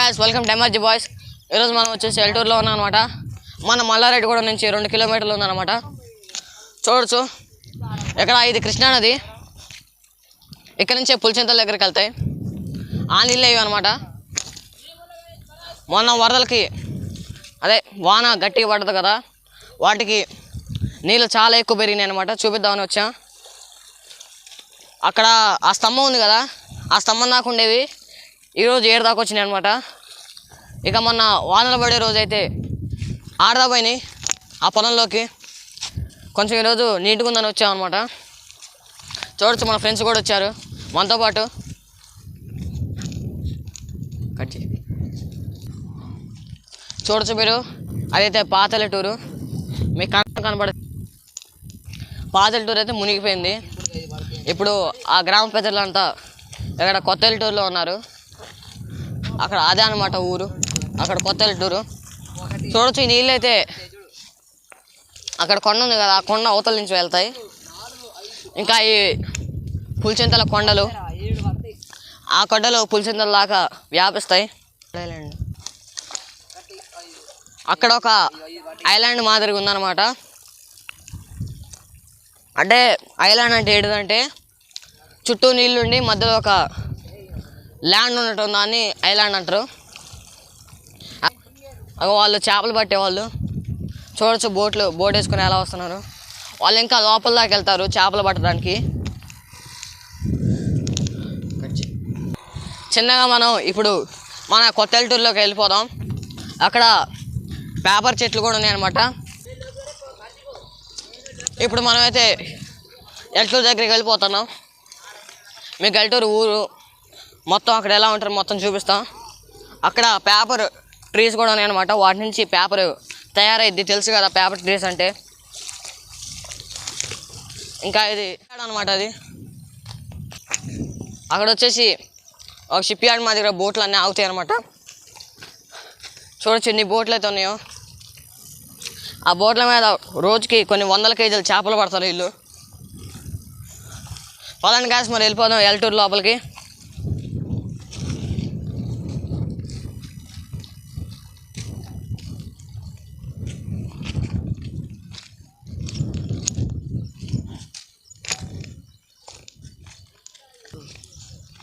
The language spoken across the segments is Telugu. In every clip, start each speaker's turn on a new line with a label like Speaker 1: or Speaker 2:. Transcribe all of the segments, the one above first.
Speaker 1: guys, welcome to MRG Boys. ఈరోజు మనం వచ్చేసి ఎల్టూరులో ఉన్నాం అనమాట. మన మల్లారెడ్డిగూడ నుంచి 2 కిలోమీటర్లు ఉందన్నమాట. చూడొచ్చు ఇక్కడ ఇది కృష్ణా నది. ఇక్కడ నుంచే పులిచింతల దగ్గరికి వెళ్తాయి. ఆ నీళ్ళే ఇవి అనమాట. మొన్న వరదలకి అదే వాన గట్టిగా పడదు కదా, వాటికి నీళ్ళు చాలా ఎక్కువ పెరిగినాయి అనమాట. చూపిద్దామని వచ్చాం. అక్కడ ఆ స్తంభం ఉంది కదా, ఆ స్తంభం దాకా ఉండేవి ఈరోజు 7 దాకా వచ్చినాయి అనమాట. ఇక మొన్న వానలు పడే రోజు అయితే ఆడదా పోయినాయి ఆ పొలంలోకి. కొంచెం ఈరోజు నీట్గా ఉందని వచ్చామన్నమాట. చూడొచ్చు మన ఫ్రెండ్స్ కూడా వచ్చారు మనతో పాటు. చూడొచ్చు మీరు, అదైతే పాతెల్లటూరు. మీకు కనపడ పాతెల్లటూరు అయితే మునిగిపోయింది. ఇప్పుడు ఆ గ్రామ ప్రజలంతా ఇక్కడ కొత్త ఎల్లటూరులో ఉన్నారు. అక్కడ అదే అనమాట ఊరు, అక్కడ కొత్త ఎల్లటూరు. చూడొచ్చు ఈ నీళ్ళు అయితే అక్కడ కొండ ఉంది కదా, ఆ కొండ అవతల నుంచి వెళ్తాయి. ఇంకా ఈ పులిచింతల కొండలు, ఆ కొండలు పులిచింతల దాకా వ్యాపిస్తాయి. అక్కడ ఒక ఐలాండ్ మాదిరిగా ఉందన్నమాట. అంటే ఐలాండ్ అంటే ఏంటిదంటే చుట్టూ నీళ్ళుండి మధ్యలో ఒక ల్యాండ్ ఉండటం, దాన్ని ఐలాండ్ అంటారు. వాళ్ళు చేపలు పట్టేవాళ్ళు. చూడొచ్చు బోట్ వేసుకుని ఎలా వస్తున్నారు. వాళ్ళు ఇంకా లోపల దాకా వెళ్తారు చేపలు పట్టడానికి. చిన్నగా మనం ఇప్పుడు మన కొత్త ఎల్లటూరులోకి వెళ్ళిపోదాం. అక్కడ పేపర్ చెట్లు కూడా ఉన్నాయన్నమాట. ఇప్పుడు మనమైతే ఎల్లటూరు దగ్గరికి వెళ్ళిపోతున్నాం. మీకు ఎల్లటూరు ఊరు మొత్తం అక్కడ ఎలా ఉంటారు మొత్తం చూపిస్తాం. అక్కడ పేపర్ ట్రీస్ కూడా ఉన్నాయన్నమాట. వాటి నుంచి పేపర్ తయారైద్ది, తెలుసు కదా పేపర్ ట్రీస్ అంటే. ఇంకా ఇది అనమాట, అది అక్కడ వచ్చేసి ఒక షిప్ యార్డ్ మా దగ్గర బోట్లు అన్నీ ఆగుతాయి అనమాట. చూడొచ్చు ఎన్ని బోట్లు అయితే ఉన్నాయో. ఆ బోట్ల మీద రోజుకి కొన్ని 100 కేజీలు చేపలు పడతారు వీళ్ళు. పదండి గాయ్స్, మరి వెళ్ళిపోదాం ఎల్లటూరు లోపలికి.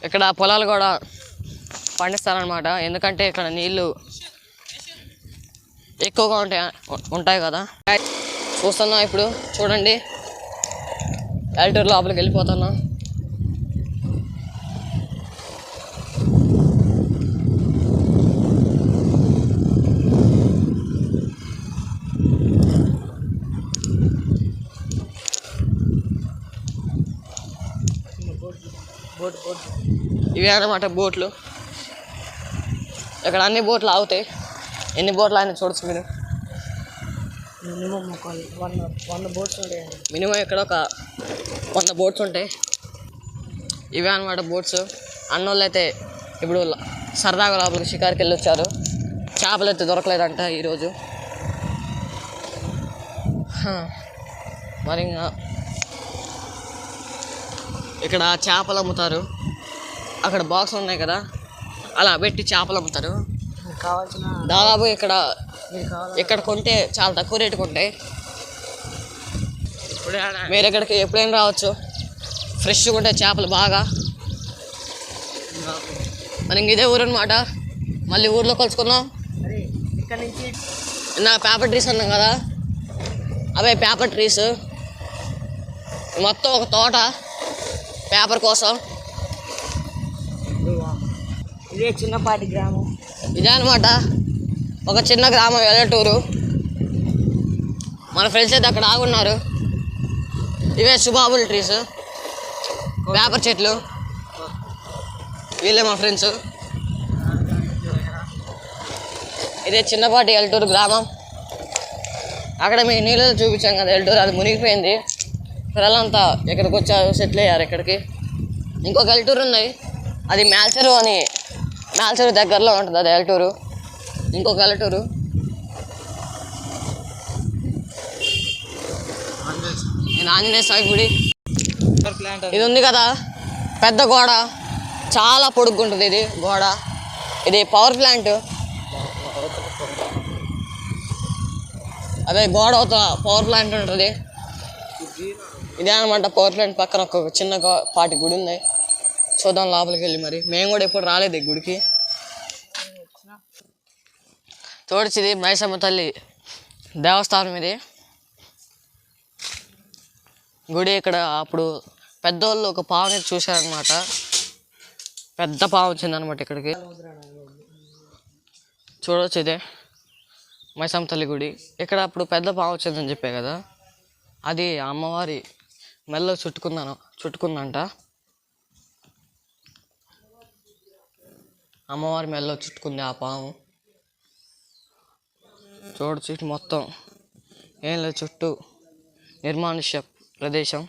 Speaker 1: ఇక్కడ పొలాలు కూడా పండిస్తారనమాట. ఎందుకంటే ఇక్కడ నీళ్ళు ఎక్కువగా ఉంటాయి కదా. చూస్తున్నాం ఇప్పుడు, చూడండి ఎల్లటూరు లోపలికి వెళ్ళిపోతున్నాం. ఇవే అన్నమాట బోట్లు. ఇక్కడ అన్ని బోట్లు ఆగుతాయి. ఎన్ని బోట్లు ఆయన చూడొచ్చు మీరు. మినిమం 100 బోట్స్ ఉంటాయి. మినిమం ఇక్కడ ఒక 100 బోట్స్ ఉంటాయి. ఇవే అన్నమాట బోట్స్. అన్నోళ్ళు అయితే ఇప్పుడు సరదాగా లోపలికి షికారుకి వెళ్ళి వచ్చారు. చేపలు అయితే దొరకలేదంట ఈరోజు. మరి ఇక్కడ చేపలు అమ్ముతారు. అక్కడ బాక్స్ ఉన్నాయి కదా, అలా పెట్టి చేపలు అమ్ముతారు. దాదాపు ఇక్కడ కొంటే చాలా తక్కువ రేటుకు ఉంటాయి. మీరు ఇక్కడికి ఎప్పుడైనా రావచ్చు. ఫ్రెష్గా ఉంటాయి చేపలు బాగా. మనకి ఇదే ఊరు అనమాట. మళ్ళీ ఊర్లో కలుసుకుందాం. ఇక్కడ నుంచి నా పేపర్ ట్రీస్ అన్నాం కదా, అవే పేపర్ ట్రీస్. మొత్తం ఒక తోట పేపర్ కోసం. ఇదే చిన్నపాటి గ్రామం. ఇదే అనమాట ఒక చిన్న గ్రామం ఎల్లటూరు. మన ఫ్రెండ్స్ అయితే అక్కడ ఆగున్నారు. ఇవే సుబాబుల్ ట్రీస్, పేపర్ చెట్లు. వీళ్ళే మా ఫ్రెండ్స్. ఇదే చిన్నపాటి ఎల్లటూరు గ్రామం. అక్కడ మీకు నీళ్ళు చూపించాం కదా ఎల్లటూరు, అది మునిగిపోయింది. పిల్లలంతా ఇక్కడికి వచ్చారు, సెటిల్ అయ్యారు ఇక్కడికి. ఇంకొక ఎల్లటూరు ఉన్నాయి, అది మేల్చెరు దగ్గరలో ఉంటుంది. అది ఎల్లటూరు. ఇంకొక ఎల్లటూరు ఆంజనేయ స్వామి గుడి. ఇది ఉంది కదా పెద్ద గోడ, చాలా పొడుగ్గుంటుంది ఇది గోడ. ఇది పవర్ ప్లాంట్. అదే గోడ అవుతా పవర్ ప్లాంట్ ఉంటుంది. ఇదే అనమాట పవర్ ప్లాంట్ పక్కన ఒక చిన్న పాటి గుడి ఉంది. చూద్దాం లోపలికి వెళ్ళి. మరి మేము కూడా ఎప్పుడు రాలేదు ఈ గుడికి. చూడొచ్చు ఇది మైసమ్మ తల్లి దేవస్థానం. ఇది గుడి. ఇక్కడ అప్పుడు పెద్దోళ్ళు ఒక పావుని చూశారనమాట. పెద్ద పాము వచ్చిందనమాట ఇక్కడికి. చూడవచ్చు ఇదే మైసమ్మ తల్లి గుడి. ఇక్కడ అప్పుడు పెద్ద పాము వచ్చిందని చెప్పే కదా, అది అమ్మవారి మెల్లో చుట్టుకుందంట. అమ్మవారి మెల్లో చుట్టుకుంది ఆ పాము. చూడచ్చు ఇటు మొత్తం ఏం లేదు, చుట్టూ నిర్మానుష్య ప్రదేశం.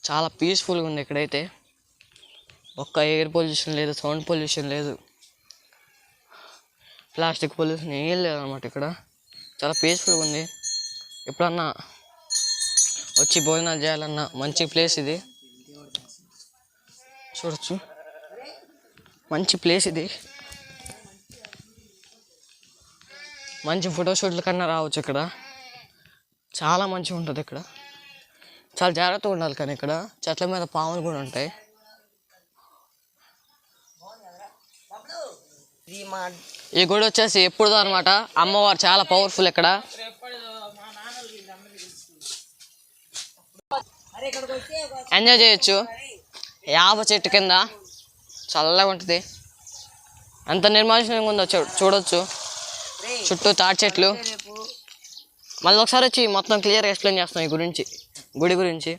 Speaker 1: చాలా పీస్ఫుల్గా ఉంది ఇక్కడైతే. ఒక్క ఎయిర్ పొల్యూషన్ లేదు, సౌండ్ పొల్యూషన్ లేదు, ప్లాస్టిక్ పొల్యూషన్ ఏం లేదన్నమాట. ఇక్కడ చాలా పీస్ఫుల్గా ఉంది. ఎప్పుడన్నా వచ్చి భోజనాలు చేయాలన్నా మంచి ప్లేస్ ఇది. చూడొచ్చు మంచి ప్లేస్ ఇది. మంచి ఫోటోషూట్ల కన్నా రావచ్చు ఇక్కడ. చాలా మంచిగా ఉంటుంది ఇక్కడ. చాలా జాగ్రత్తగా ఉండాలి. కానీ ఇక్కడ చెట్ల మీద పాములు కూడా ఉంటాయి. ఈ గుడి వచ్చేసి ఎప్పుడుదో అనమాట. అమ్మవారు చాలా పవర్ఫుల్ ఇక్కడ. ఎంజాయ్ చేయొచ్చు. యాప చెట్టు కింద చల్లగా ఉంటుంది. ఎంత నిర్మానుష్యంగా ఉందో చూడొచ్చు. చుట్టూ తాటి చెట్లు. మళ్ళీ ఒకసారి వచ్చి మొత్తం క్లియర్గా ఎక్స్ప్లెయిన్ చేస్తాం ఈ గుడి గురించి.